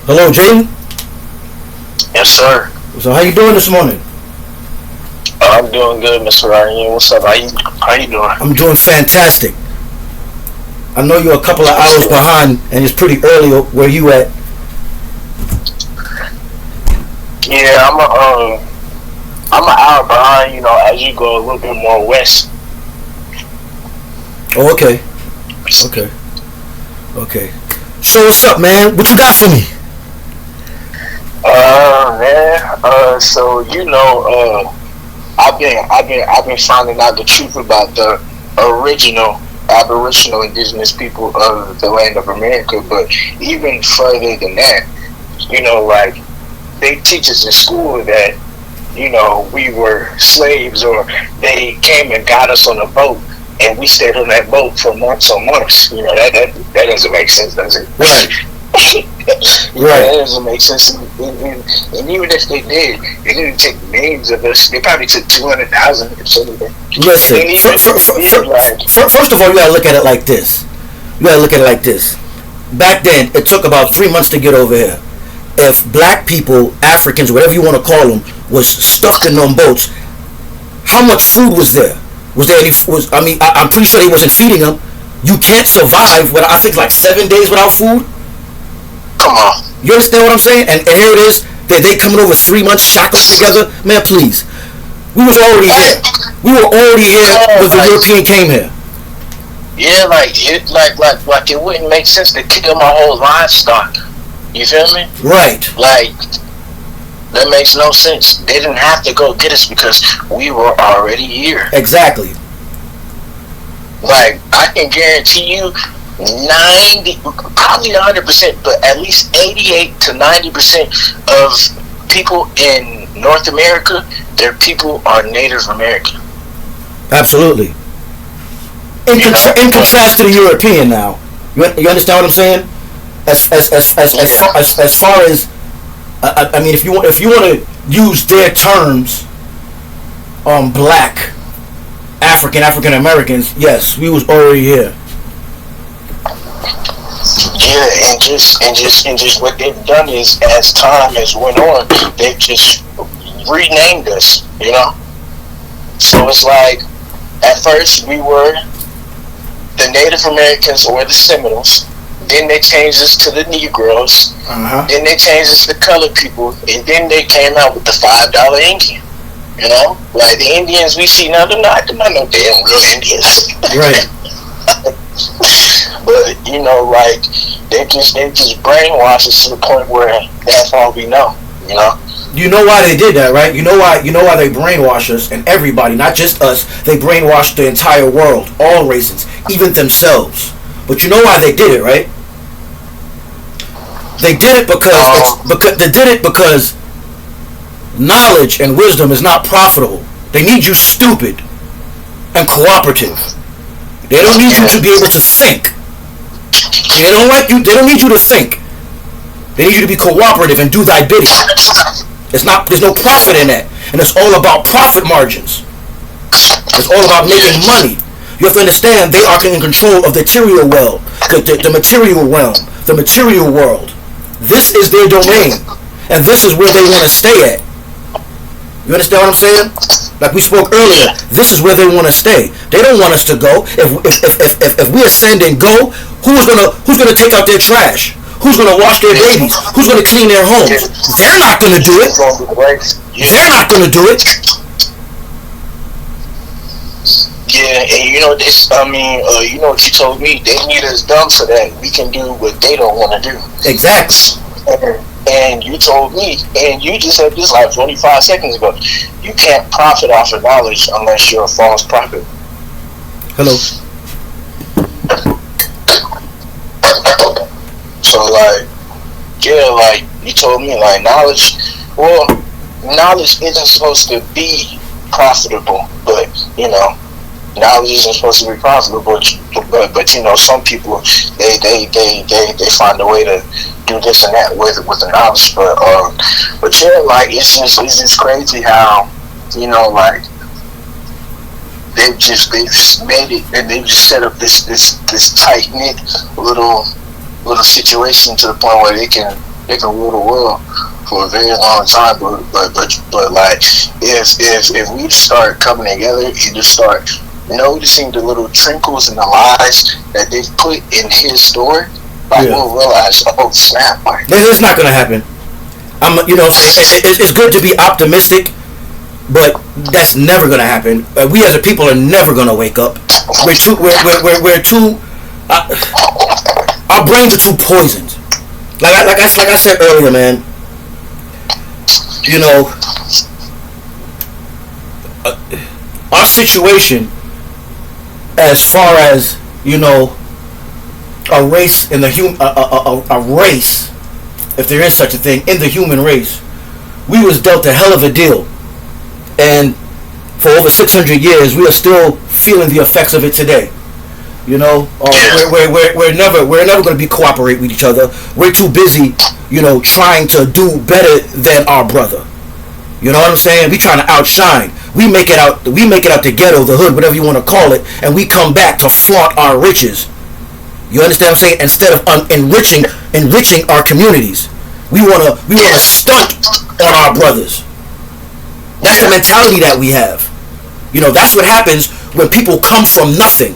Hello, Jaden. Yes, sir. So, how you doing this morning? I'm doing good, Mr. Raheem. What's up? How you doing? I'm doing fantastic. I know you're a couple of hours behind, and it's pretty early where you at. Yeah, I'm an hour behind. You know, as you go a little bit more west. Oh, okay. So what's up, man? What you got for me? Man. So you know, I've been finding out the truth about the original aboriginal indigenous people of the land of America. But even further than that, you know, like they teach us in school that, you know, we were slaves, or they came and got us on a boat and we stayed on that boat for months on months. You know, that doesn't make sense, does it? Right. Right. That doesn't make sense. And even if they did, they didn't take names of us. They probably took 200,000 or something. Listen, first of all, you gotta look at it like this. Back then, it took about 3 months to get over here. If black people, Africans, whatever you want to call them, was stuffed in them boats, how much food was there? I'm pretty sure they wasn't feeding them. You can't survive without, I think, like 7 days without food. Come on. You understand what I'm saying? And here it is, they coming over 3 months shackled together. Man, please. We was already here. We were already here when the European came here. Yeah, like it wouldn't make sense to kill my whole livestock. You feel me? Right. Like, that makes no sense. They didn't have to go get us because we were already here. Exactly. Like, I can guarantee you 90, probably 100%, but at least 88 to 90% of people in North America, their people are Native American. Absolutely. In contrast to the European now. You understand what I'm saying? As far as I mean, if you want to use their terms, black, African Americans, yes, we was already here. Yeah, and just what they've done is, as time has went on, they've just renamed us, you know. So it's like, at first we were the Native Americans or the Seminoles. Then they changed us to the Negroes. Then they changed us to colored people, and then they came out with the $5 Indian. You know, like the Indians we see now, they're not no damn real Indians. Right. But you know, like they just brainwash us to the point where that's all we know. You know. You know why they did that, right? You know why they brainwash us, and everybody, not just us. They brainwashed the entire world, all races, even themselves. But you know why they did it, right? They did it because knowledge and wisdom is not profitable. They need you stupid and cooperative. They don't need you to be able to think. They don't like you. They don't need you to think. They need you to be cooperative and do thy bidding. There's no profit in that, and it's all about profit margins. It's all about making money. You have to understand, they are in control of the material world, the material realm, the material world. This is their domain, and this is where they want to stay at. You understand what I'm saying? Like we spoke earlier, this is where they want to stay. They don't want us to go. If we ascend and go, who's gonna take out their trash? Who's gonna wash their babies? Who's gonna clean their homes? They're not gonna do it. They're not gonna do it. Yeah, and you know this. You know what you told me. They need us dumb so that we can do what they don't want to do. Exactly. And you told me, and you just said this like 25 seconds ago. You can't profit off of knowledge unless you're a false prophet. Hello. So like, yeah, like you told me, like knowledge. Well, knowledge isn't supposed to be profitable, but you know. Knowledge isn't supposed to be profitable, but you know, some people they find a way to do this and that with the knowledge. But yeah, like it's just crazy how, you know, like they've made it, and they've just set up this tight knit little situation to the point where they can rule the world for a very long time. But like if we start coming together and just start noticing the little trinkles and the lies that they've put in his story, like we'll realize, oh snap! Like, it's not gonna happen. It's good to be optimistic, but that's never gonna happen. We as a people are never gonna wake up. We're too. Our brains are too poisoned. Like I said earlier, man. Our situation, as far as a race in the a race, if there is such a thing in the human race, we was dealt a hell of a deal, and for over 600 years, we are still feeling the effects of it today. We're never going to be cooperate with each other. We're too busy, trying to do better than our brother. You know what I'm saying? We trying to outshine. We make it out the ghetto, the hood, whatever you want to call it, and we come back to flaunt our riches. You understand what I'm saying? Instead of enriching our communities, we wanna stunt on our brothers. That's the mentality that we have. That's what happens when people come from nothing.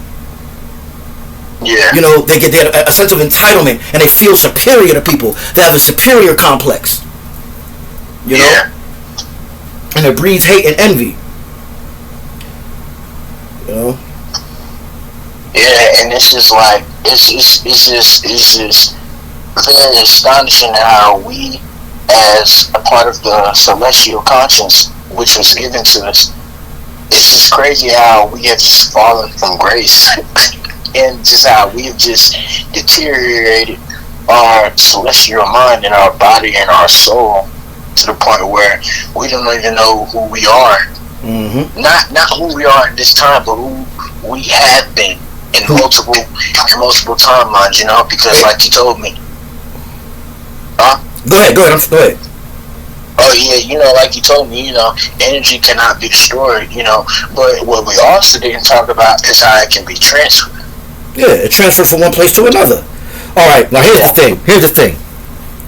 Yeah. They get a sense of entitlement and they feel superior to people. They have a superior complex. Yeah. And it breeds hate and envy. Yeah, and it's just like it's just very astonishing how we, as a part of the celestial conscience which was given to us, it's just crazy how we have just fallen from grace. And just how we have just deteriorated our celestial mind and our body and our soul to the point where we don't even know who we are. Mm-hmm. Not who we are at this time, but who we have been in multiple timelines. Because like you told me. Go ahead. Go ahead. Oh yeah, like you told me, energy cannot be destroyed. But what we also didn't talk about is how it can be transferred. Yeah, it transfers from one place to another. All right, now here's the thing.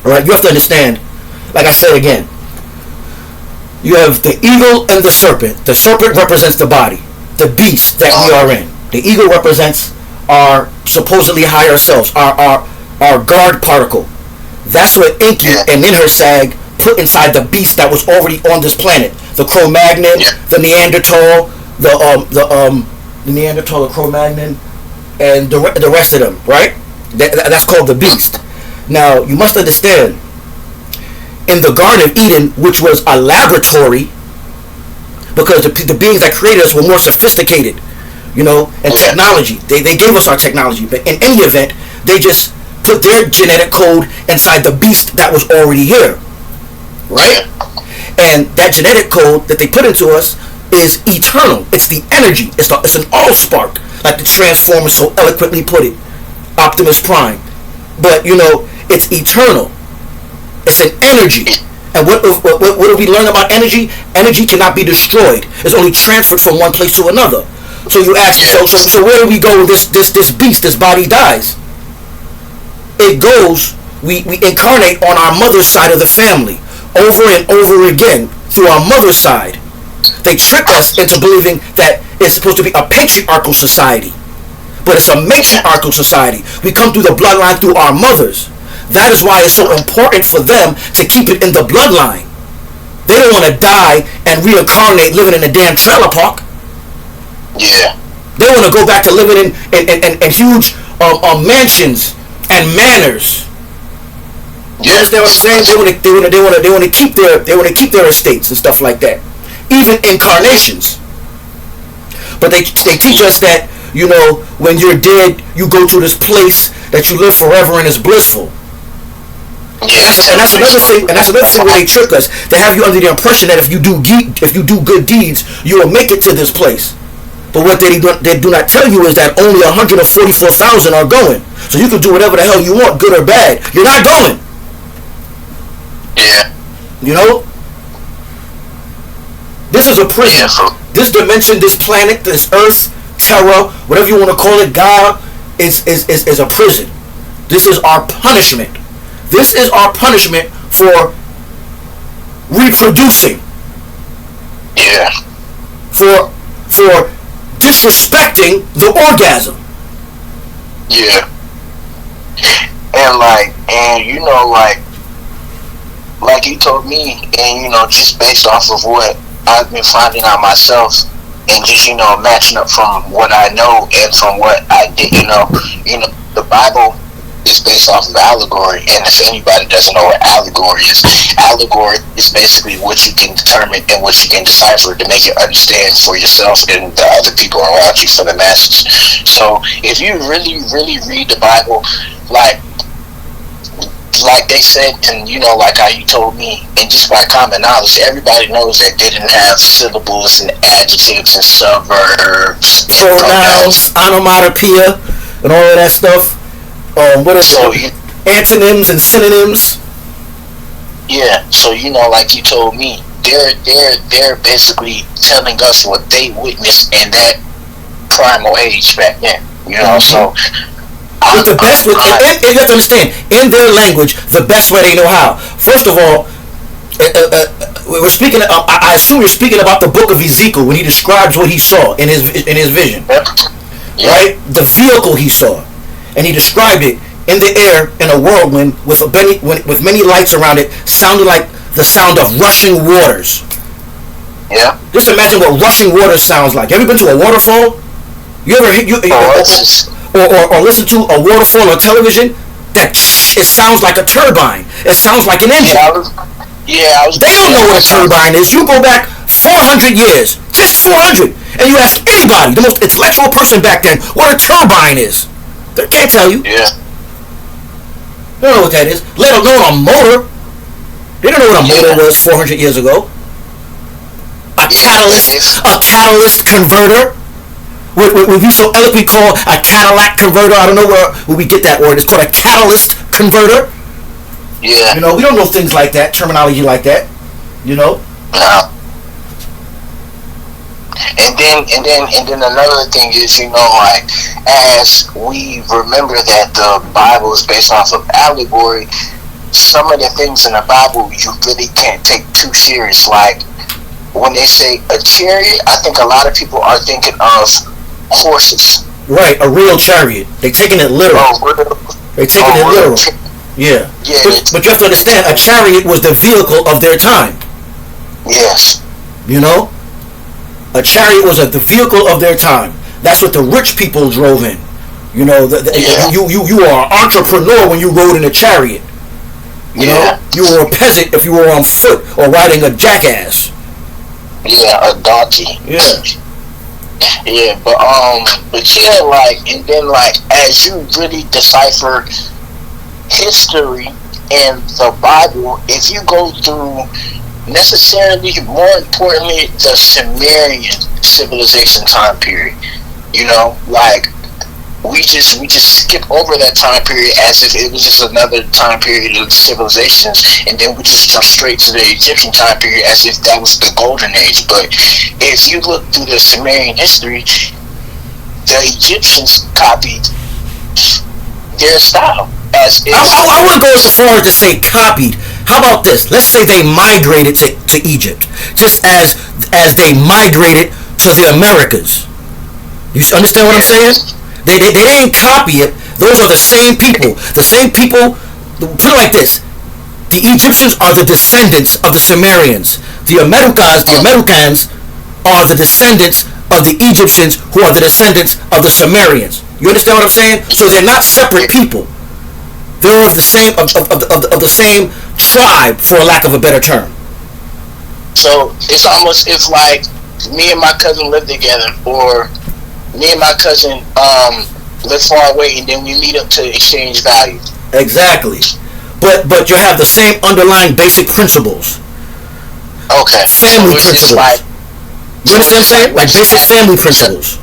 All right, you have to understand, like I said again, you have the eagle and the serpent. The serpent represents the body, the beast that we are in. The eagle represents our supposedly higher selves, our guard particle. That's what Enki and Ninhursag put inside the beast that was already on this planet. The Cro-Magnon, the Neanderthal, the Neanderthal, the Cro-Magnon, and the rest of them, right? That's called the beast. Now, you must understand, in the Garden of Eden, which was a laboratory, because the beings that created us were more sophisticated, and technology. They gave us our technology, but in any event, they just put their genetic code inside the beast that was already here, right? And that genetic code that they put into us is eternal. It's the energy. It's an all-spark, like the Transformers so eloquently put it, Optimus Prime. But it's eternal. It's an energy. And what do we learn about energy? Energy cannot be destroyed. It's only transferred from one place to another. So you ask me, so where do we go when this beast, this body dies? It goes, we incarnate on our mother's side of the family, over and over again, through our mother's side. They trick us into believing that it's supposed to be a patriarchal society, but it's a matriarchal society. We come through the bloodline through our mothers. That is why it's so important for them to keep it in the bloodline. They don't want to die and reincarnate living in a damn trailer park. Yeah. They want to go back to living in huge mansions and manors. You understand what I'm saying? They want to keep their estates and stuff like that. Even incarnations. But they teach us that, when you're dead, you go to this place that you live forever and is blissful. And that's another thing. And that's another thing where they trick us. They have you under the impression that if you do good deeds, you will make it to this place. But what they do not tell you is that only 144,000 are going. So you can do whatever the hell you want, good or bad. You're not going. Yeah. This is a prison. this dimension, this planet, this earth, Terra, whatever you want to call it, God, is a prison. This is our punishment. This is our punishment for reproducing. Yeah. For disrespecting the orgasm. Yeah. And you know, like you told me, and you know, just based off of what I've been finding out myself, and just, you know, matching up from what I know and from what I didn't know, you know, the Bible is based off of allegory. And if anybody doesn't know what allegory is is basically what you can determine and what you can decipher to make it understand for yourself and the other people around you, for the masses. So if you really, really read the Bible, like they said, and you know, like how you told me, and just by common knowledge, everybody knows that they didn't have syllables and adjectives and suburbs, pronouns, onomatopoeia, and all of that stuff. What is so it? Antonyms and synonyms. Yeah, so you know, like you told me, they're basically telling us what they witnessed in that primal age back then. You know, so. With the best, you have to understand, in their language, the best way they know how. First of all, we're speaking. I assume you're speaking about the book of Ezekiel when he describes what he saw in his vision, right? The vehicle he saw, and he described it in the air in a whirlwind with many lights around it, sounding like the sound of rushing waters. Yeah. Just imagine what rushing waters sounds like. You ever been to a waterfall? Or listen to a waterfall on television? It sounds like a turbine. It sounds like an engine. They don't know what a turbine is. You go back 400 years, just 400, and you ask anybody, the most intellectual person back then, what a turbine is. They can't tell you. Yeah. They don't know what that is. Let alone a motor. They don't know what a motor was 400 years ago. A catalyst converter. What we so eloquently call a Cadillac converter. I don't know where we get that word. It's called a catalyst converter. Yeah. You know, we don't know things like that, terminology like that. You know. No. And then another thing is, you know, like, as we remember that the Bible is based off of allegory, some of the things in the Bible you really can't take too serious. Like when they say a chariot, I think a lot of people are thinking of horses. Right, a real chariot. They're taking it literal. They're taking it literal. Yeah. But you have to understand, a chariot was the vehicle of their time. Yes. You know? A chariot was the vehicle of their time. That's what the rich people drove in. You know, you are an entrepreneur when you rode in a chariot. You know? You were a peasant if you were on foot or riding a jackass. Yeah, a donkey. Yeah. Yeah, but yeah, like, and then like as you really decipher history and the Bible, if you go through necessarily, more importantly, the Sumerian civilization time period, you know, like we just skip over that time period as if it was just another time period of civilizations, and then we just jump straight to the Egyptian time period as if that was the golden age. But if you look through the Sumerian history, the Egyptians copied their style. I wouldn't go so far as to say copied. How about this? Let's say they migrated to Egypt, just as they migrated to the Americas. You understand what I'm saying? They didn't copy it. Those are the same people. The same people. Put it like this: the Egyptians are the descendants of the Sumerians. The Americans are the descendants of the Egyptians, who are the descendants of the Sumerians. You understand what I'm saying? So they're not separate people. They're of the same of the same tribe, for lack of a better term. So it's almost if like me and my cousin live together, or me and my cousin live far away, and then we meet up to exchange value. Exactly, but you have the same underlying basic principles. Okay. Family principles. Like, you understand what I'm saying? Like basic family principles.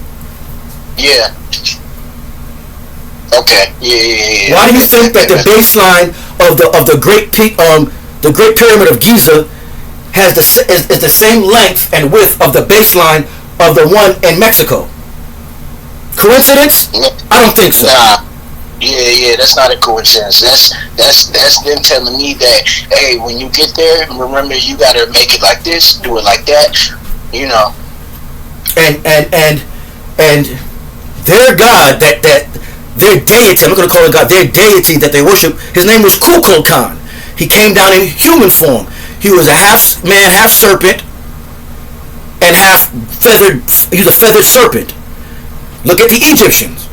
Yeah. Okay. Yeah. Why do you think that the baseline of the Great Pyramid of Giza is the same length and width of the baseline of the one in Mexico. Coincidence? I don't think so. Nah. Yeah, that's not a coincidence. That's them telling me that, hey, when you get there, remember you gotta make it like this, do it like that, you know. And their God, that their deity, I'm not gonna call it God, their deity that they worship, his name was Kukulkan. He came down in human form. He was a half man, half serpent, and half feathered. He's a feathered serpent. Look at the Egyptians.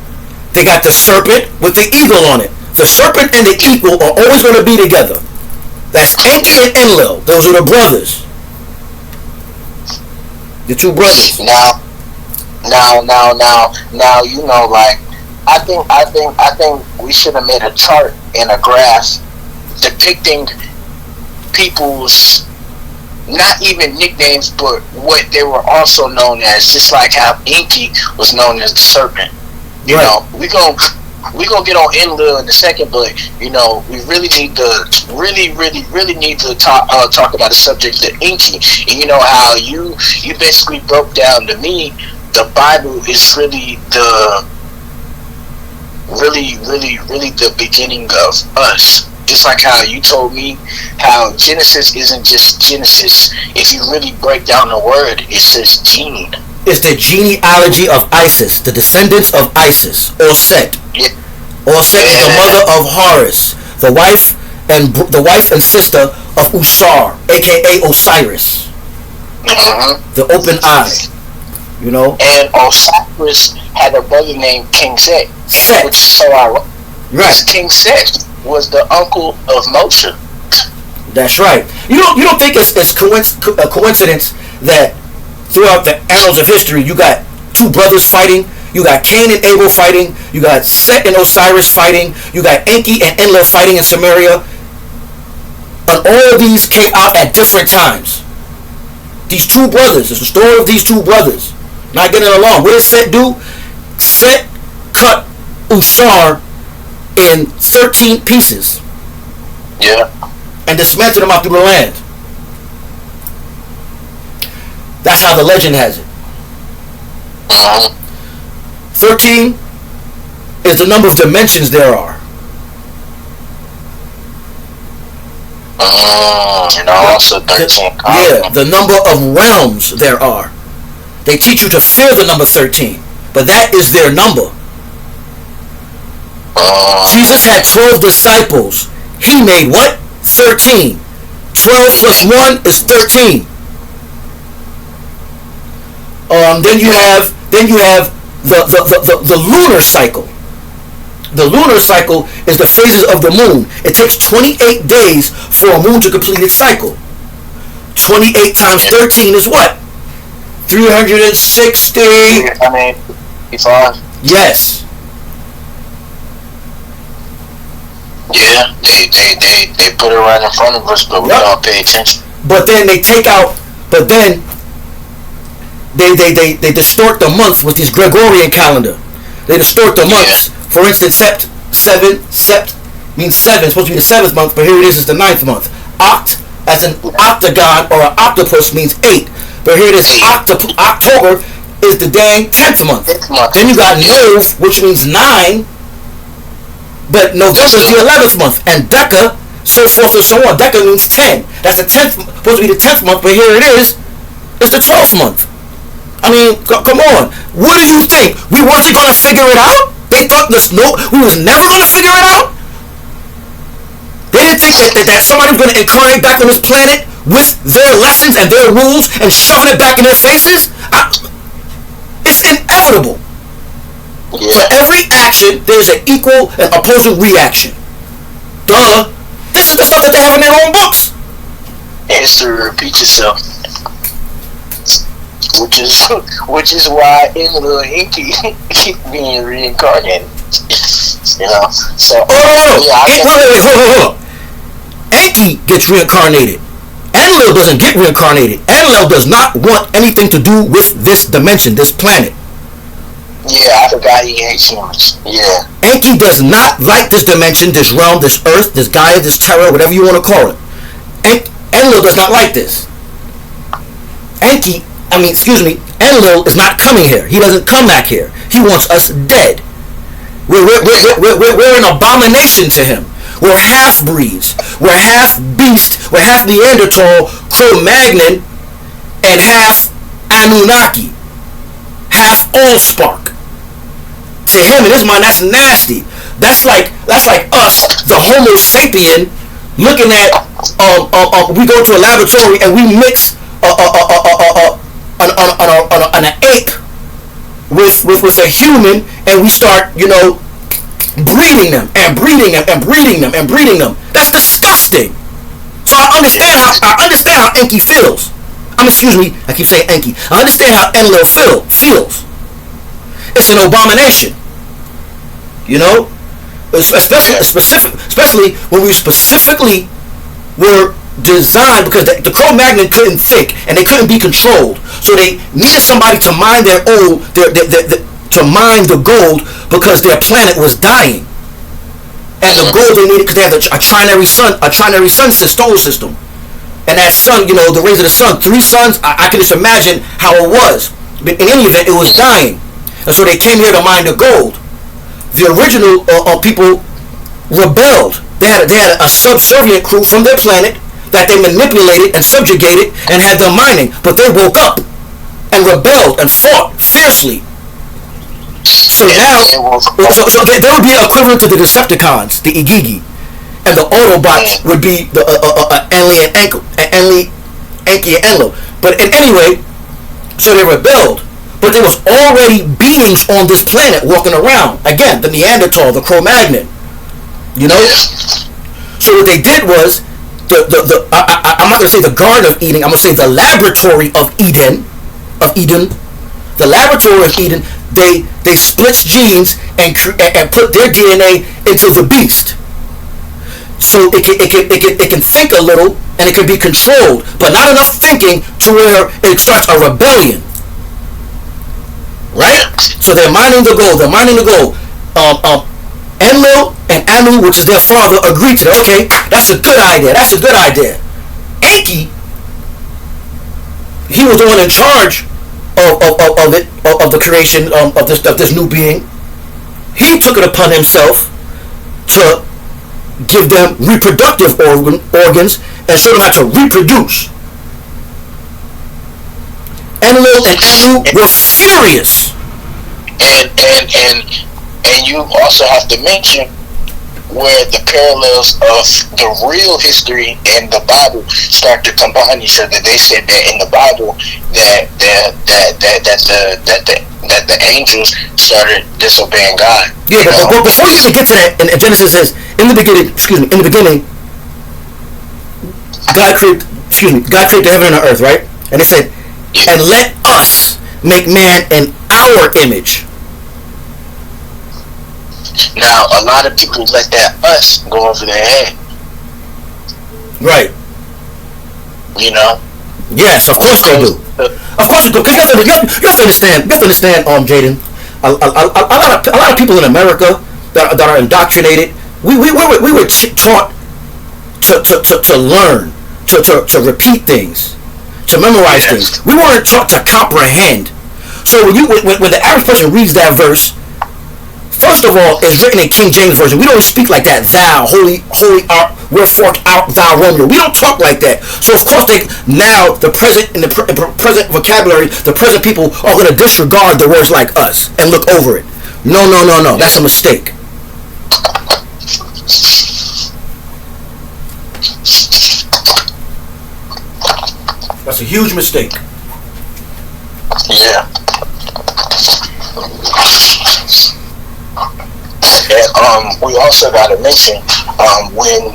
They got the serpent with the eagle on it. The serpent and the eagle are always going to be together. That's Enki and Enlil. Those are the brothers. The two brothers. Now, you know, like, I think we should have made a chart and a graph depicting people's, not even nicknames, but what they were also known as, just like how Enki was known as the serpent. You know, we gonna get on Enlil in a second, but you know, we really need to really need to talk about the subject of Enki. And you know how you basically broke down to me the Bible is really the beginning of us. Just like how you told me how Genesis isn't just Genesis. If you really break down the word, it says gene. It's the genealogy of Isis, the descendants of Isis, or Set. Yeah. Or Set is the mother of Horus, the wife and sister of Usar, aka Osiris, the open eye. You know. And Osiris had a brother named King Set. Set. Which is so ironic. Right. King Set was the uncle of Moshe. That's right. You don't think it's a coincidence that throughout the annals of history you got two brothers fighting, you got Cain and Abel fighting, you got Set and Osiris fighting, you got Enki and Enlil fighting in Samaria, and all of these came out at different times. These two brothers, it's the story of these two brothers not getting along. What did Set do? Set cut Usar in 13 pieces. Yeah. And dismantled them out through the land. That's how the legend has it. 13 is the number of dimensions there are. And also 13. Yeah, the number of realms there are. They teach you to fear the number 13, but that is their number. Jesus had 12 disciples. He made what? 13. 12 plus 1 is 13. Then you have the lunar cycle. The lunar cycle is the phases of the moon. It takes 28 days for a moon to complete its cycle. 28 times 13 is what? 360. I mean, 55. Yes. Yeah, they put it right in front of us, but we don't pay attention. But then they take out. But then they distort the months with this Gregorian calendar. They distort the months. Yeah. For instance, Sept means 7. It's supposed to be the 7th month, but here it is the 9th month. Oct, as an octagon or an octopus, means 8. But here it is, October is the dang 10th month. Then you got Nov, which means 9. But November is the 11th month, and Deca, so forth and so on. Deca means 10. That's the 10th, supposed to be the 10th month, but here it is, it's the 12th month. I mean, come on. What do you think? We wasn't going to figure it out? They thought we was never going to figure it out? They didn't think that somebody was going to incarnate back on this planet with their lessons and their rules and shoving it back in their faces? It's inevitable. Yeah. For every action, there's an equal and opposing reaction. Duh. This is the stuff that they have in their own books. History repeats itself. Which is why Enlil and Enki keep being reincarnated. You know? So hold on. Enki gets reincarnated. Enlil doesn't get reincarnated. Enlil does not want anything to do with this dimension, this planet. Yeah, I forgot he hates humans. Yeah. Enki does not like this dimension, this realm, this earth, this Gaia, this Terra, whatever you want to call it. Enlil does not like this. Enki Enlil is not coming here. He doesn't come back here. He wants us dead. We're an abomination to him. We're half-breeds. We're half-beast. We're half Neanderthal, Cro-Magnon, and half Anunnaki. Half Allspark. To him, in his mind, that's nasty. That's like us, the Homo sapien, looking at we go to a laboratory and we mix an ape with a human, and we start, breeding them and breeding them and breeding them and breeding them. That's disgusting. So I understand how Enki feels. I keep saying Enki. I understand how Enlil feels. It's an abomination. Especially when we specifically were designed, because the Cro-Magnon couldn't think and they couldn't be controlled, so they needed somebody to mine to mine the gold, because their planet was dying, and the gold they needed, because they had a trinary sun solar system, and that sun, the rays of the sun, 3 suns. I can just imagine how it was, but in any event, it was dying, and so they came here to mine the gold. The original people rebelled. They had a subservient crew from their planet that they manipulated and subjugated and had them mining, but they woke up and rebelled and fought fiercely. So now, so they would be equivalent to the Decepticons, the Igigi, and the Autobots would be the Enki and Enlil. But anyway, so they rebelled. But there was already beings on this planet walking around. Again, the Neanderthal, the Cro-Magnon. So what they did was, I'm not going to say the Garden of Eden. I'm going to say the Laboratory of Eden. The Laboratory of Eden. They split genes and put their DNA into the beast. So it can think a little and it can be controlled, but not enough thinking to where it starts a rebellion. Right? So they're mining the gold. Enlil and Anu, which is their father, agreed to that. Okay, that's a good idea. Enki, he was the one in charge of the creation of this new being. He took it upon himself to give them reproductive organs and show them how to reproduce. Enlil and Anu were furious. And you also have to mention where the parallels of the real history and the Bible start to combine each other. They said that in the Bible that the angels started disobeying God. Yeah, but before you even get to that, and Genesis says, in the beginning, God created the heaven and the earth, right? And it said, and let us make man in our image. Now, a lot of people let that us go over their head. Right. Yes, of course they do. Of course they do. Because you have to understand, Jaden. A lot of people in America that are indoctrinated. We were taught to learn, to repeat things, to memorize things. We weren't taught to comprehend. So when the average person reads that verse, first of all, it's written in King James Version. We don't speak like that. Thou, holy art, wherefore art thou Romeo. We don't talk like that. So of course, the present vocabulary, the present people are going to disregard the words like us and look over it. No. That's a mistake. That's a huge mistake. Yeah. And we also got to mention when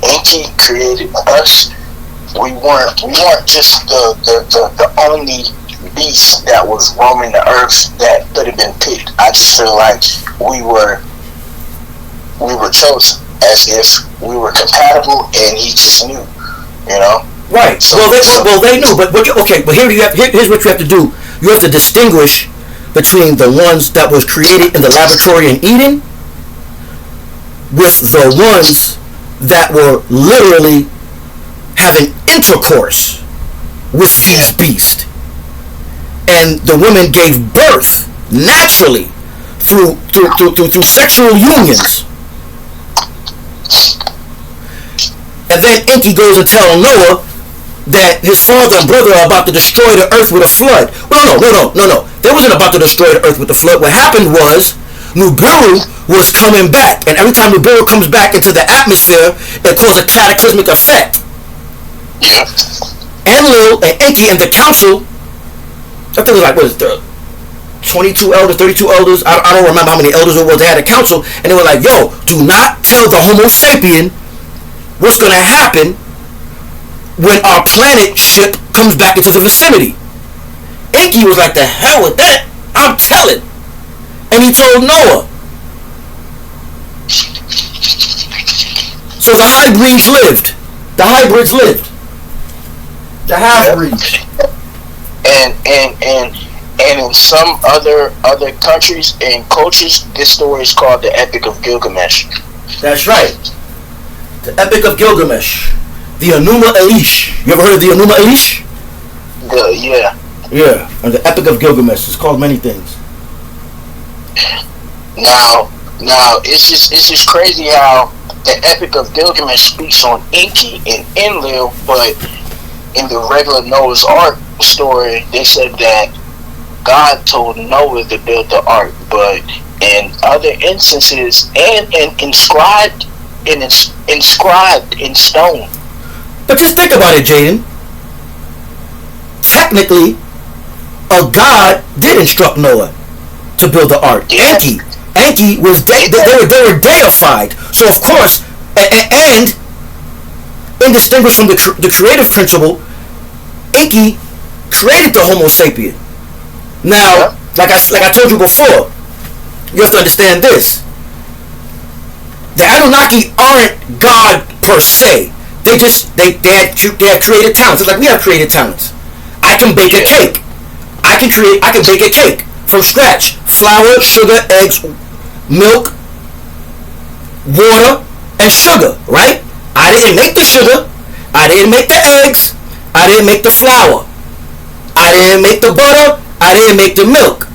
Enki created us, we weren't just the only beast that was roaming the earth that could have been picked. I just feel like we were chosen, as if we were compatible, and he just knew, Right. So they knew, but here's what you have to do. You have to distinguish between the ones that was created in the laboratory in Eden with the ones that were literally having intercourse with these beasts. and the women gave birth naturally through sexual unions. And then Enki goes and tells Noah that his father and brother are about to destroy the earth with a flood. Well, no. They wasn't about to destroy the earth with the flood. What happened was Nibiru was coming back, and every time Nibiru comes back into the atmosphere, it causes a cataclysmic effect. Enlil and Enki and the council, I think it was like, what is it, 22 elders, 32 elders, I don't remember how many elders it was. They had a council, and they were like, yo, do not tell the Homo sapien what's going to happen when our planet ship comes back into the vicinity. Enki was like, the hell with that, I'm telling. And he told Noah. So the hybrids lived. The hybrids lived. The half-breeds. And in some other countries and cultures, this story is called the Epic of Gilgamesh. That's right. The Epic of Gilgamesh. The Enuma Elish. You ever heard of the Enuma Elish? Yeah. Yeah, and the Epic of Gilgamesh. It's called many things. Now, it's just crazy how the Epic of Gilgamesh speaks on Enki and Enlil, but in the regular Noah's Ark story, they said that God told Noah to build the ark, but in other instances, and inscribed in stone. But just think about it, Jaden. Technically, a god did instruct Noah to build the ark. Yeah. Enki was they were deified. So of course, and indistinguished from the creative principle, Enki created the Homo sapien. Now, like I told you before, you have to understand this. The Anunnaki aren't God per se. They have created talents. It's like we have created talents. I can bake a cake. I can bake a cake from scratch. Flour, sugar, eggs, milk, water, and sugar, right? I didn't make the sugar. I didn't make the eggs. I didn't make the flour. I didn't make the butter. I didn't make the milk.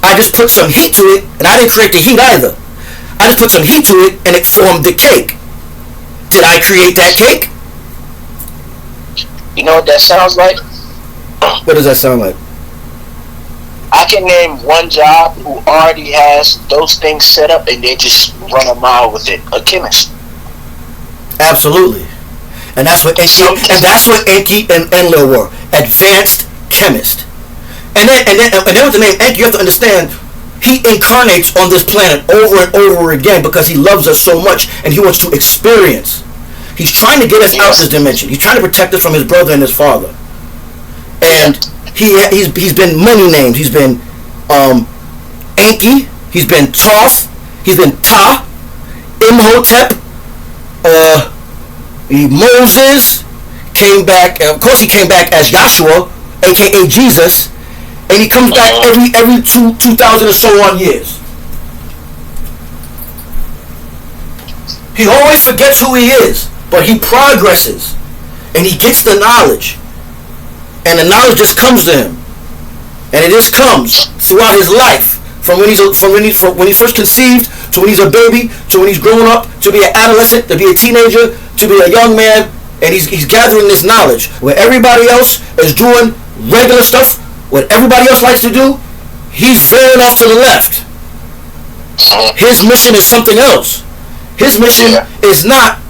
I just put some heat to it, and I didn't create the heat either. I just put some heat to it, and it formed the cake. Did I create that cake? You know what that sounds like? What does that sound like? I can name one job who already has those things set up, and they just run a mile with it. A chemist. Absolutely. And that's what Enki and Enlil were. Advanced chemist. And then with the name Enki, you have to understand, he incarnates on this planet over and over again because he loves us so much and he wants to experience. He's trying to get us out of this dimension. He's trying to protect us from his brother and his father. And he's been many names. He's been Enki. He's been Thoth. He's been Ta. Imhotep. Moses came back. Of course, he came back as Yahshua, aka Jesus. And he comes back every 2,000 or so on years. He always forgets who he is, but he progresses, and he gets the knowledge, and the knowledge just comes to him, and it just comes throughout his life, from when he's first conceived to when he's a baby to when he's grown up to be an adolescent to be a teenager to be a young man, and he's gathering this knowledge where everybody else is doing regular stuff. What everybody else likes to do, he's veering off to the left. His mission is something else. His mission is not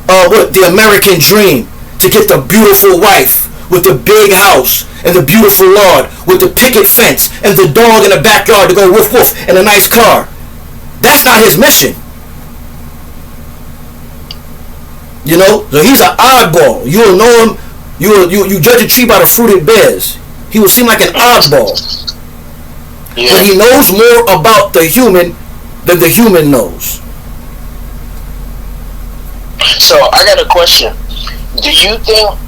the American dream, to get the beautiful wife with the big house and the beautiful lawn with the picket fence and the dog in the backyard to go woof woof and a nice car. That's not his mission. You know, so he's an oddball. You'll know him. You judge a tree by the fruit it bears. He will seem like an oddball. Yeah. But he knows more about the human than the human knows. So I got a question. Do you think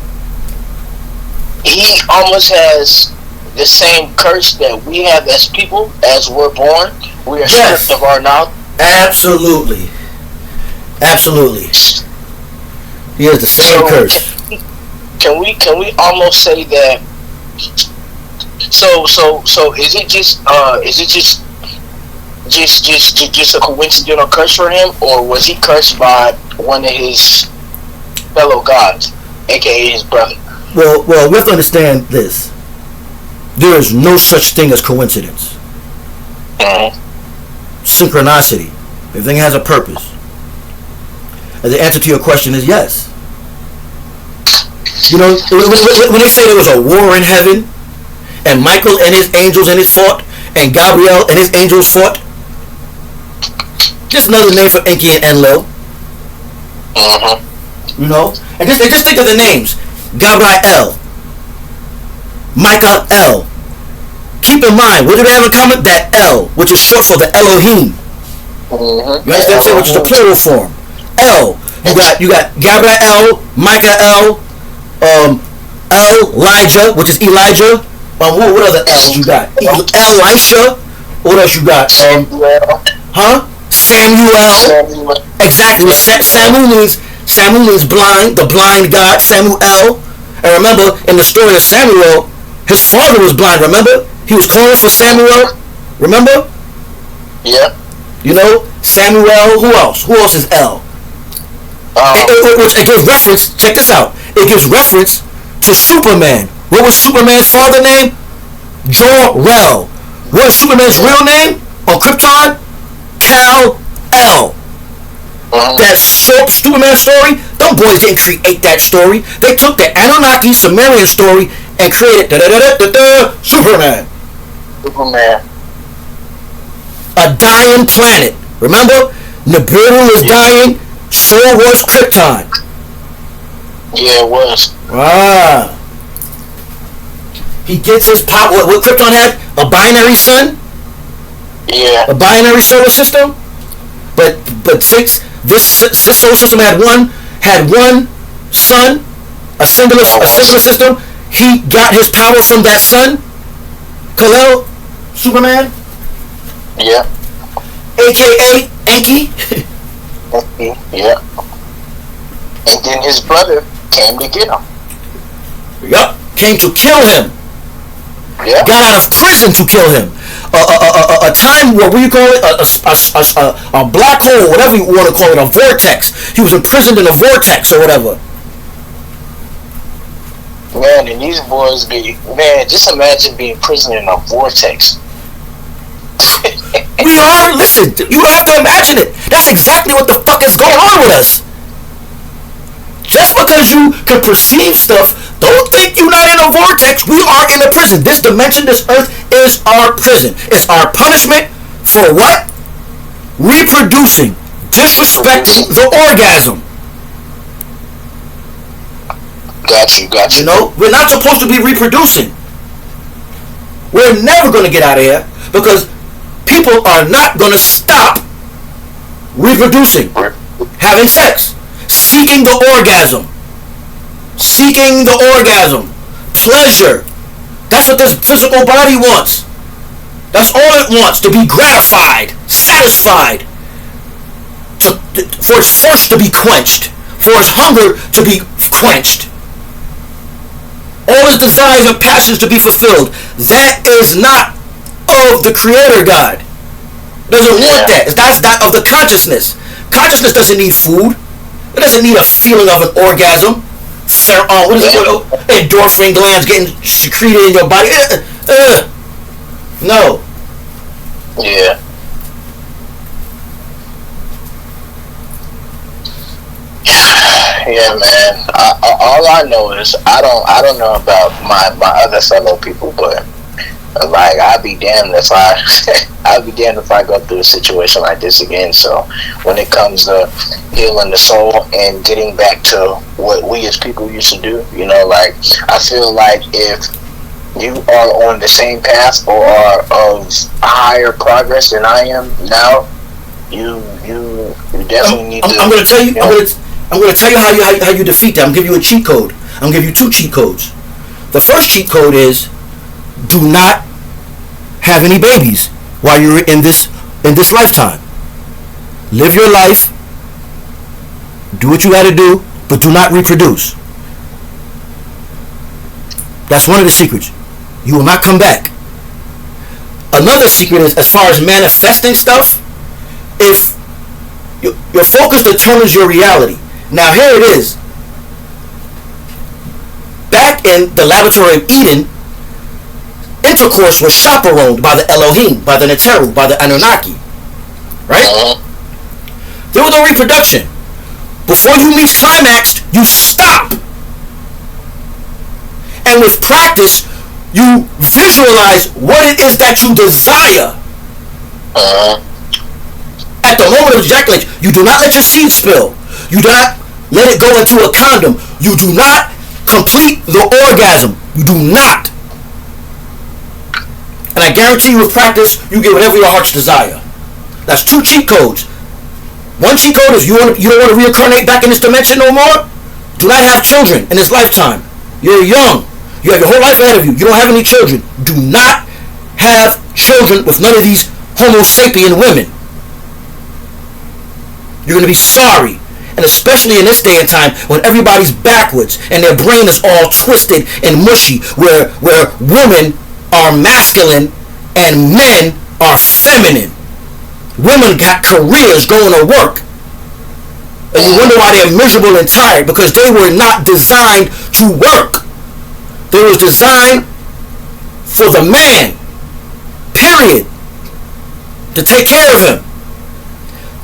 he almost has the same curse that we have as people, as we're born? We are stripped of our knowledge? Absolutely. Absolutely. He has the same curse. Can we almost say that So is it just a coincidental curse for him, or was he cursed by one of his fellow gods, aka his brother? Well, we have to understand this. There is no such thing as coincidence. Synchronicity. Everything has a purpose. And the answer to your question is yes. You know, when they say there was a war in heaven, and Michael and his angels fought, and Gabriel and his angels fought, just another name for Enki and Enlil. You know, and just think of the names: Gabriel, Michael. Keep in mind, what do they have in common? That El, which is short for the Elohim. You understand? Which is the plural form. El. You got Gabriel, Michael, Elijah, which is Elijah. What other L's you got? Elisha. What else you got? Samuel. Exactly. Samuel means blind, the blind God, Samuel. And remember, in the story of Samuel, his father was blind, remember? He was calling for Samuel, remember? Yeah. You know, Samuel, who else? Who else is El? It gives reference, check this out, it gives reference to Superman. What was Superman's father name? Jor-El. What is Superman's real name on Krypton? Kal-El. That short Superman story, them boys didn't create that story. They took the Anunnaki Sumerian story and created Superman. A dying planet. Remember? Neteru was dying, so was Krypton. Yeah, it was. He gets his power. What Krypton had? A binary sun? Yeah. A binary solar system? But since this solar system had one sun, a singular system, he got his power from that sun. Kal-El, Superman. Yeah. AKA Enki. Yeah. And then his brother came to get him. Yup. Came to kill him. Yeah. Got out of prison to kill him. A time, what do you call it? A black hole, whatever you want to call it, a vortex. He was imprisoned in a vortex or whatever. Man, and these boys just imagine being imprisoned in a vortex. Listen, you don't have to imagine it. That's exactly what the fuck is going on with us. Just because you can perceive stuff, don't think you're not in a vortex. We are in a prison. This dimension, this earth is our prison. It's our punishment for what? Reproducing. Disrespecting the orgasm. Got you. You know, we're not supposed to be reproducing. We're never going to get out of here because people are not going to stop reproducing, having sex, seeking the orgasm, pleasure. That's what this physical body wants. That's all it wants, to be gratified, satisfied, for its thirst to be quenched, for its hunger to be quenched, all its desires and passions to be fulfilled. That is not of the Creator God. It doesn't want that. That's not of the consciousness. Consciousness doesn't need food. It doesn't need a feeling of an orgasm. What is it? Endorphin glands getting secreted in your body. No. Yeah. Yeah, man. All I know is I don't know about my other fellow people, but like I'd be damned if I go through a situation like this again. So when it comes to healing the soul and getting back to what we as people used to do, you know, like I feel like if you are on the same path or are of higher progress than I am now, you definitely need to. I'm going to tell you. I'm going to tell you how you defeat that. I'm going to give you a cheat code. I'm going to give you 2 cheat codes. The first cheat code is do not have any babies while you're in this lifetime. Live your life. Do what you got to do, but do not reproduce. That's one of the secrets. You will not come back. Another secret is, as far as manifesting stuff, if your focus determines your reality. Now here it is. Back in the laboratory of Eden, intercourse was chaperoned by the Elohim, by the Neteru, by the Anunnaki. Right? There was no reproduction. Before you reach climax, you stop. And with practice, you visualize what it is that you desire. At the moment of ejaculation, you do not let your seed spill. You do not let it go into a condom. You do not complete the orgasm. You do not. And I guarantee you with practice, you get whatever your heart's desire. That's 2 cheat codes. One cheat code is you don't want to reincarnate back in this dimension no more. Do not have children in this lifetime. You're young. You have your whole life ahead of you. You don't have any children. Do not have children with none of these homosapien women. You're going to be sorry. And especially in this day and time when everybody's backwards and their brain is all twisted and mushy, where women are masculine and men are feminine. Women got careers going to work. And you wonder why they're miserable and tired, because they were not designed to work. They was designed for the man. Period. To take care of him.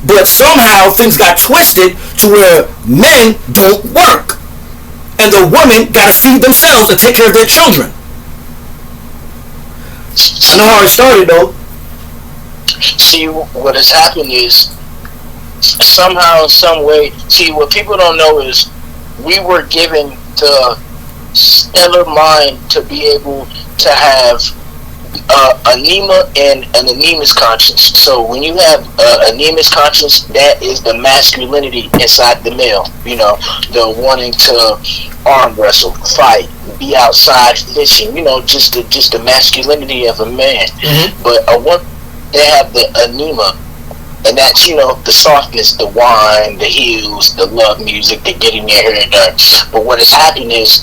But somehow things got twisted to where men don't work. And the women got to feed themselves and take care of their children. I know how it started though. See, what has happened is, somehow, in some way, see, what people don't know is, we were given the stellar mind to be able to have anema and an anemic conscience. So when you have anemic conscience, that is the masculinity inside the male. You know, the wanting to arm wrestle, fight, be outside fishing. You know, just the masculinity of a man. Mm-hmm. But a woman, they have the anema, and that's, you know, the softness, the wine, the heels, the love music, the getting their hair done. But what has happened is,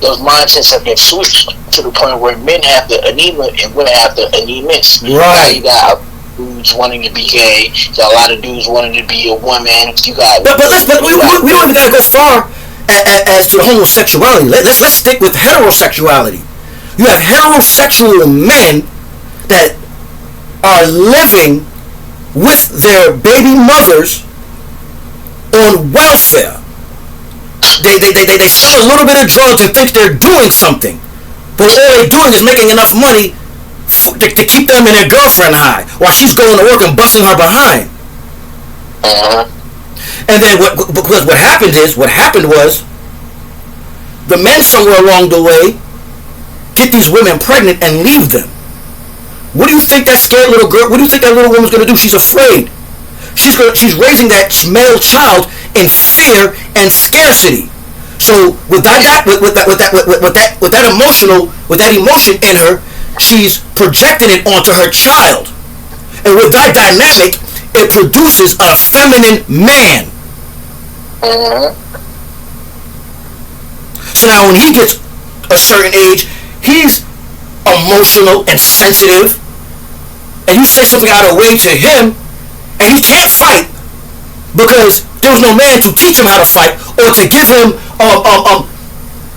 those mindsets have been switched to the point where men have the anema and women have the anemics. Right. You got dudes wanting to be gay. You got a lot of dudes wanting to be a woman. You got. But we don't even gotta go far as to homosexuality. Let's stick with heterosexuality. You have heterosexual men that are living with their baby mothers on welfare. They sell a little bit of drugs and think they're doing something, but all they're doing is making enough money to keep them and their girlfriend high while she's going to work and busting her behind. And then what happened was the men somewhere along the way get these women pregnant and leave them. What do you think that scared little girl? What do you think that little woman's going to do? She's afraid. She's raising that male child in fear and scarcity. So with that emotion in her, she's projecting it onto her child. And with that dynamic, it produces a feminine man. So now when he gets a certain age, he's emotional and sensitive, and you say something out of way to him, and he can't fight because there was no man to teach him how to fight or to give him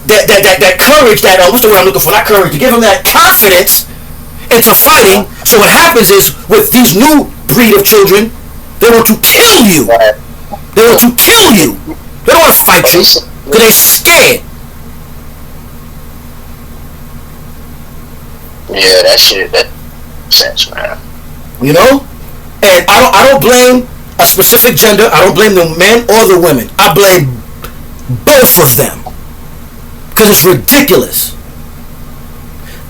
that courage, that what's the word I'm looking for? Not courage, to give him that confidence into fighting. So what happens is, with these new breed of children, they want to kill you. They want to kill you. They don't want to fight you because they're scared. Yeah, that shit, that sense, man. You know? And I don't blame a specific gender. I don't blame the men or the women. I blame both of them. Because it's ridiculous.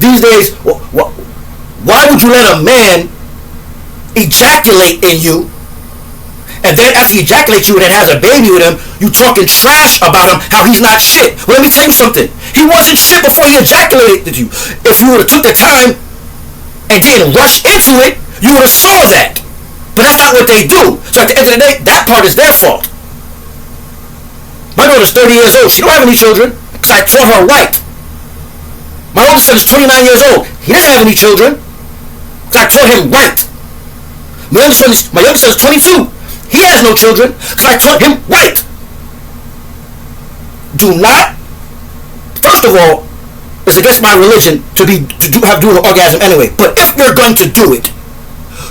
These days, why would you let a man ejaculate in you, and then after he ejaculates you and then has a baby with him, you talking trash about him, how he's not shit? Well, let me tell you something. He wasn't shit before he ejaculated you. If you would have took the time and didn't rush into it, you would have saw that. But that's not what they do. So at the end of the day, that part is their fault. My daughter's 30 years old. She don't have any children because I taught her right. My oldest son is 29 years old. He doesn't have any children. Because I taught him right. My youngest son is 22. He has no children. Because I taught him right. Do not, first of all, it's against my religion to have an orgasm anyway. But if you're going to do it,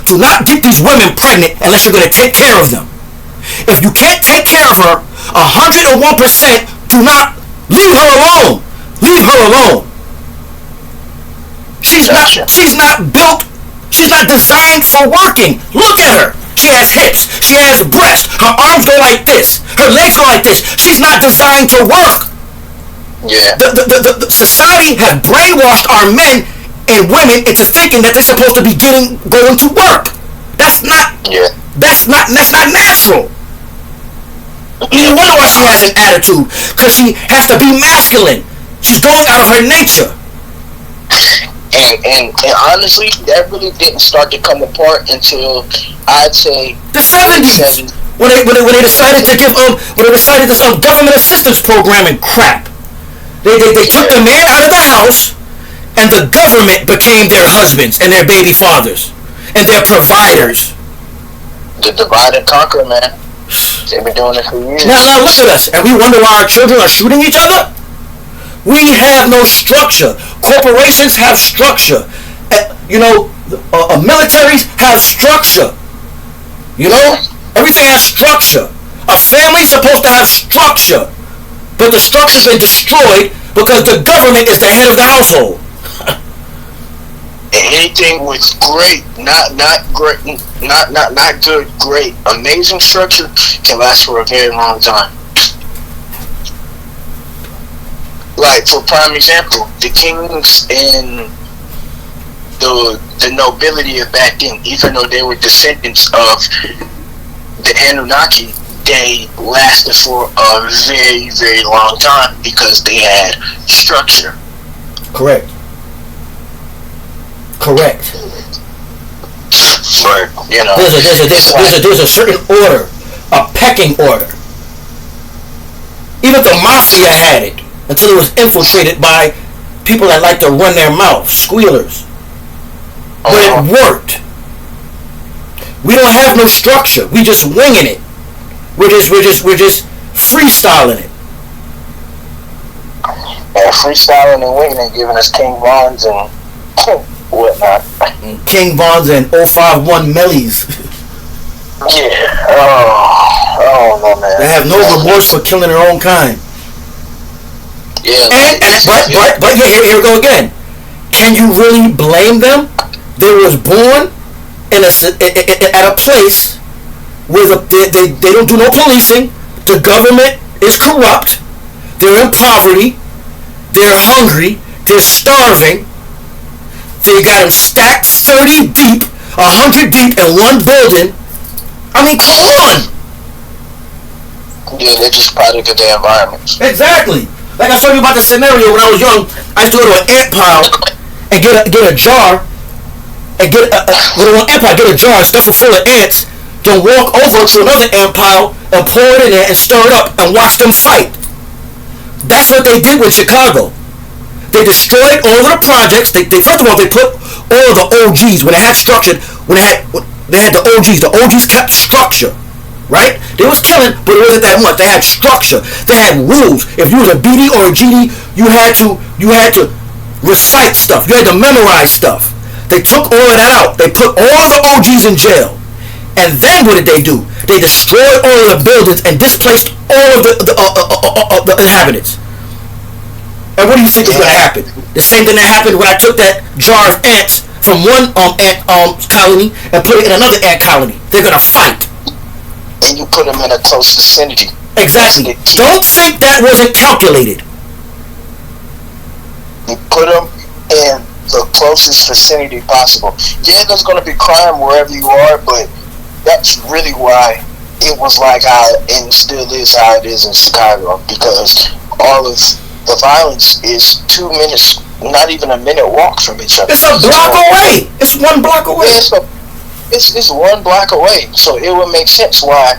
do not get these women pregnant unless you're going to take care of them. If you can't take care of her 101%, do not leave her alone. Leave her alone. She's not built. She's not designed for working. Look at her. She has hips. She has breasts. Her arms go like this. Her legs go like this. She's not designed to work. Yeah. The society has brainwashed our men and women into thinking that they're supposed to be going to work. That's not. Yeah. That's not natural. You wonder why she has an attitude, because she has to be masculine. She's going out of her nature. And honestly, that really didn't start to come apart until I'd say the 70s. When they decided to give this government assistance program and crap. They took the man out of the house, and the government became their husbands and their baby fathers and their providers. The divide and conquer, man. They've been doing it for years. Now look at us, and we wonder why our children are shooting each other. We have no structure. Corporations have structure. Militaries have structure. Everything has structure. A family's supposed to have structure. But the structure's been destroyed because the government is the head of the household. Anything with great, not great, not good, great, amazing structure can last for a very long time. Like, for prime example, the kings and the nobility of back then, even though they were descendants of the Anunnaki, they lasted for a very, very long time because they had structure. Correct. But there's a certain order, a pecking order. Even the mafia had it until it was infiltrated by people that like to run their mouths, squealers. But it worked. We don't have no structure. We just winging it. We're just freestyling it. And freestyling and winging and giving us King Bonds and whatnot. King Bonds and 051 Mellies. Yeah. Oh no, man. They have no remorse for killing their own kind. Yeah. But here we go again. Can you really blame them? They was born at a place where they don't do no policing. The government is corrupt. They're in poverty. They're hungry. They're starving. They got them stacked 30 deep, 100 deep in one building. I mean, come on. Yeah, they're just product of their environment. Exactly. Like I told you about the scenario when I was young, I used to go to an ant pile and get a jar, and get a jar, stuff it full of ants, then walk over to another ant pile and pour it in there and stir it up and watch them fight. That's what they did with Chicago. They destroyed all of the projects. They first of all, they put all of the OGs when they had structured. They had the OGs. The OGs kept structure, right? They was killing, but it wasn't that much. They had structure. They had rules. If you was a BD or a GD, you had to recite stuff. You had to memorize stuff. They took all of that out. They put all of the OGs in jail. And then what did they do? They destroyed all of the buildings and displaced all of the inhabitants. And what do you think is going to happen? The same thing that happened when I took that jar of ants from one ant colony and put it in another ant colony. They're going to fight. And you put them in a close vicinity. Exactly. Don't think that wasn't calculated. You put them in the closest vicinity possible. Yeah, there's going to be crime wherever you are, but that's really why it was like how, and still is how it is in Chicago, because all of the violence is 2 minutes, not even a minute walk from each other. It's a block away. It's 1 block away. Yeah, it's 1 block away. So it would make sense why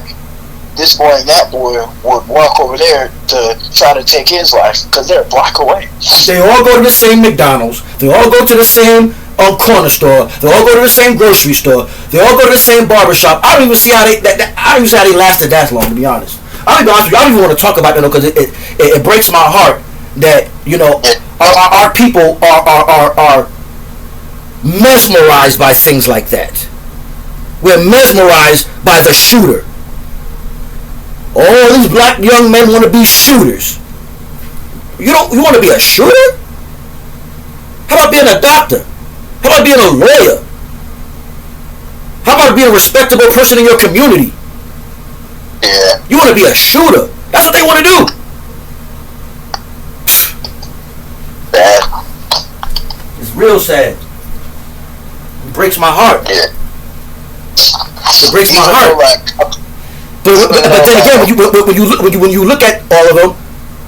this boy and that boy would walk over there to try to take his life because they're a block away. They all go to the same McDonald's. They all go to the same corner store. They all go to the same grocery store. They all go to the same barbershop. I don't even see how they. I don't even see how they lasted that long, to be honest. I'll be honest with you. I don't even want to talk about that because it breaks my heart that our people are mesmerized by things like that. We're mesmerized by the shooter. All these black young men want to be shooters. You want to be a shooter? How about being a doctor? How about being a lawyer? How about being a respectable person in your community? Yeah. You want to be a shooter? That's what they want to do. Bad. It's real sad. It breaks my heart. Yeah. It breaks my heart. But then again, when you look at all of them,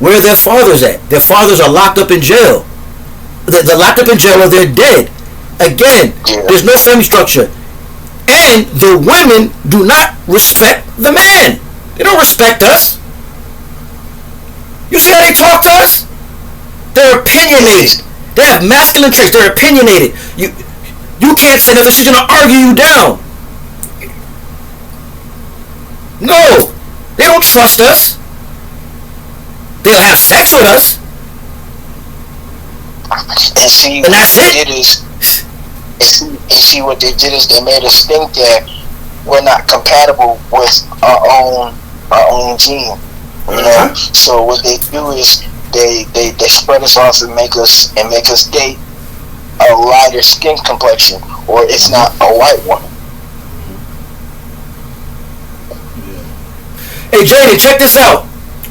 where are their fathers at? Their fathers are locked up in jail. They're locked up in jail or they're dead. Again, there's no family structure. And the women do not respect the man. They don't respect us. You see how they talk to us? They're opinionated. They have masculine traits. They're opinionated. You can't say nothing. She's going to argue you down. No, they don't trust us. They'll have sex with us. And see, and that's it. See what they did is they made us think that we're not compatible with our own gene. You know. So what they do is they spread us off and make us date a lighter skin complexion, or it's not a white one. Hey Jaden, check this out.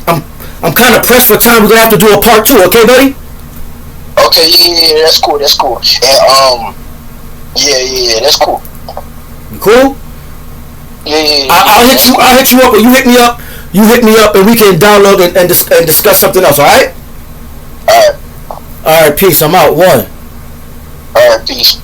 I'm kind of pressed for time. We're gonna have to do a part 2, okay, buddy? Okay, yeah, that's cool. And yeah, that's cool. You cool? Yeah. I'll hit you up, or you hit me up. You hit me up, and we can download and discuss something else. All right. All right. All right. Peace. I'm out. 1. All right. Peace.